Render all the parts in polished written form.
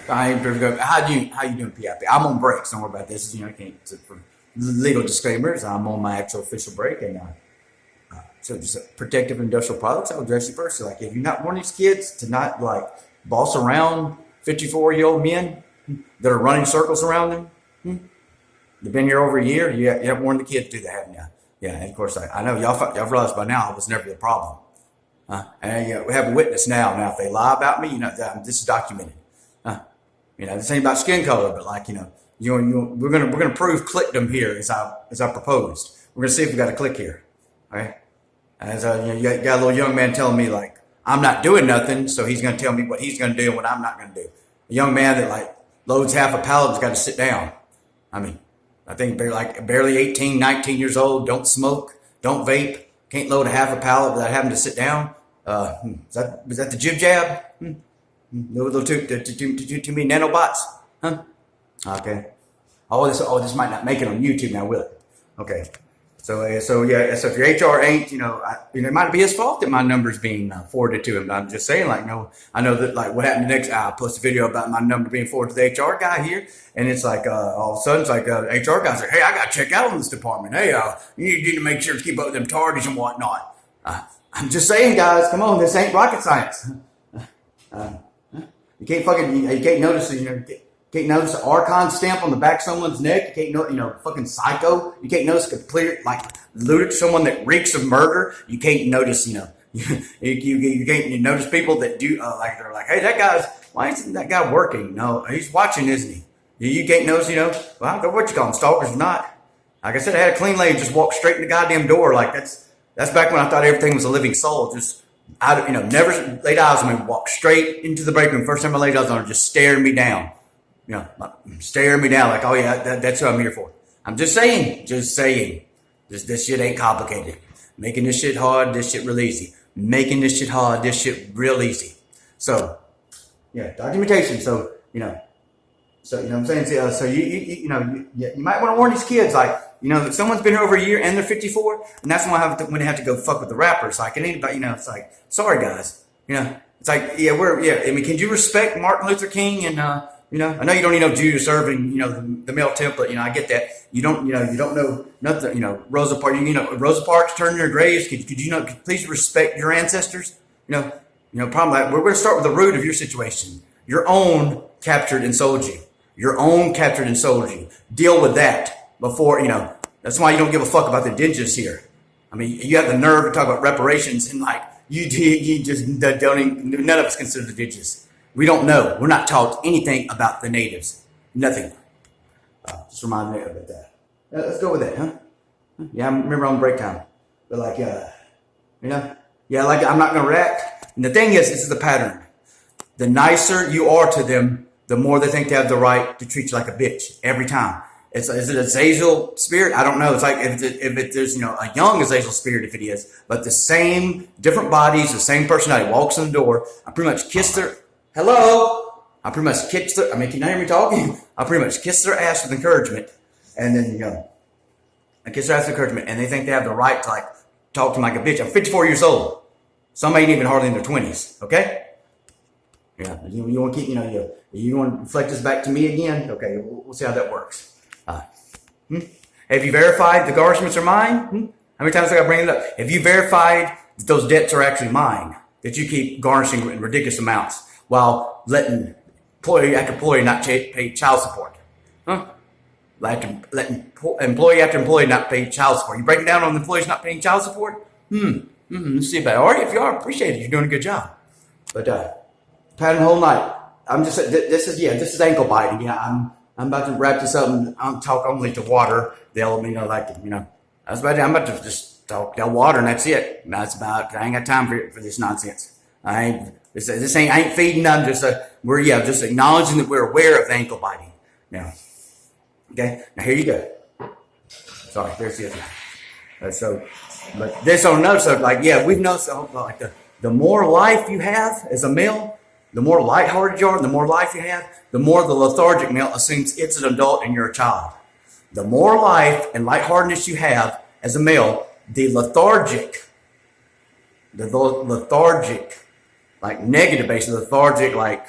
How you doing, PIP? I'm on break. Don't worry about this. You can't for legal disclaimers. I'm on my actual official break, and so just protective industrial products. I'll address you first. So, like, if you're not one of these kids to not like boss around 54-year-old men that are running circles around them, they've been here over a year. You haven't warned the kids to do that, haven't you? Yeah, and of course I know y'all realize by now I was never the problem. And we have a witness now. Now, if they lie about me, this is documented. This ain't about skin color, but like, we're gonna prove clickdom here as I proposed. We're gonna see if we got a click here. All right. As you got a little young man telling me like I'm not doing nothing, so he's gonna tell me what he's gonna do and what I'm not gonna do. A young man that like loads half a pallet has got to sit down. I mean, I think barely 18, 19 years old, don't smoke, don't vape, can't load a half a pallet without having to sit down. Was that the jib jab? Little too many nanobots? Huh? Okay. This might not make it on YouTube now, will it? Okay. So if your HR ain't, it might be his fault that my number's being forwarded to him. I'm just saying, like, no, I know that, like, what happened next, I'll post a video about my number being forwarded to the HR guy here, and it's like, all of a sudden, it's like, HR guy's like, hey, I got to check out on this department. Hey, you need to make sure to keep up with them tardies and whatnot. I'm just saying, guys, come on, this ain't rocket science. You can't notice, can't notice the Archon stamp on the back of someone's neck. You can't fucking psycho. You can't notice complete, like, someone that reeks of murder. You can't notice, you can't notice people that do, they're like, hey, why isn't that guy working? No, he's watching, isn't he? You can't notice, well, I don't know what you call them, stalkers or not. Like I said, I had a clean lady just walk straight in the goddamn door. Like, that's back when I thought everything was a living soul. Just, never laid eyes on me, walked straight into the break room. First time I laid eyes on her, just staring me down. Staring me down like, oh yeah, that's what I'm here for. I'm just saying. This shit ain't complicated. Making this shit hard, this shit real easy. Making this shit hard, this shit real easy. So, yeah, documentation. So, you know what I'm saying? So you might want to warn these kids, like, that someone's been here over a year and they're 54, and that's when they have to go fuck with the rappers. Like, it ain't about, it's like, sorry guys, it's like, I mean, can you respect Martin Luther King and, I know you don't need no Jew to serve in, the male template. I get that. You don't know nothing. Rosa Parks. Rosa Parks turned their graves. Could you please respect your ancestors? Problem. We're going to start with the root of your situation. Your own captured and sold you. Your own captured and sold you. Deal with that before. That's why you don't give a fuck about the indigenous here. I mean, you have the nerve to talk about reparations and like you just don't even, none of us consider the indigenous. We don't know. We're not taught anything about the natives. Nothing. Just remind me about that. Let's go with that, huh? Yeah, I remember on break time. But like, I'm not going to react. And the thing is, this is the pattern. The nicer you are to them, the more they think they have the right to treat you like a bitch every time. Is it a Azazel spirit? I don't know. It's like if there's a young Azazel spirit, if it is, but the same different bodies, the same personality walks in the door. I pretty much kiss their hello. I pretty much kiss their. I mean, can you hear me talking? I pretty much kiss their ass with encouragement, and then I kiss their ass with encouragement, and they think they have the right to like talk to me like a bitch. I'm 54 years old. Some ain't even hardly in their 20s. Okay. Yeah. You want to keep you want to reflect this back to me again? Okay. We'll see how that works. Have you verified the garnishments are mine? How many times I got to bring it up? Have you verified that those debts are actually mine? That you keep garnishing in ridiculous amounts while letting employee after employee not pay child support? Letting employee after employee not pay child support. You breaking down on the employees not paying child support? Let's see about it. All right, if you are, appreciate it. You're doing a good job. But pattern the whole night. I'm just this is ankle biting. Yeah, I'm about to wrap this up and I'll talk only to water. They'll, that's about it. I'm about to just talk to water and that's it. That's about, I ain't got time for this nonsense. I ain't feeding them. We're just acknowledging that we're aware of the ankle biting. Now, okay. Now here you go. Sorry, there's the other. But this on another subject, we've noticed like the more life you have as a male, the more lighthearted you are, the more life you have, the more the lethargic male assumes it's an adult and you're a child. The more life and lightheartedness you have as a male, the lethargic, like negative basis, lethargic, like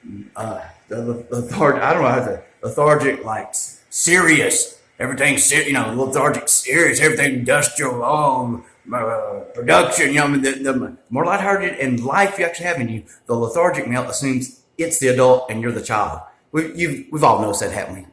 the lethargic. I don't know how to lethargic, like serious. Everything's lethargic, serious. Everything industrial, production. The more lighthearted in life you actually have in you, the lethargic male assumes it's the adult and you're the child. We've all noticed that happening.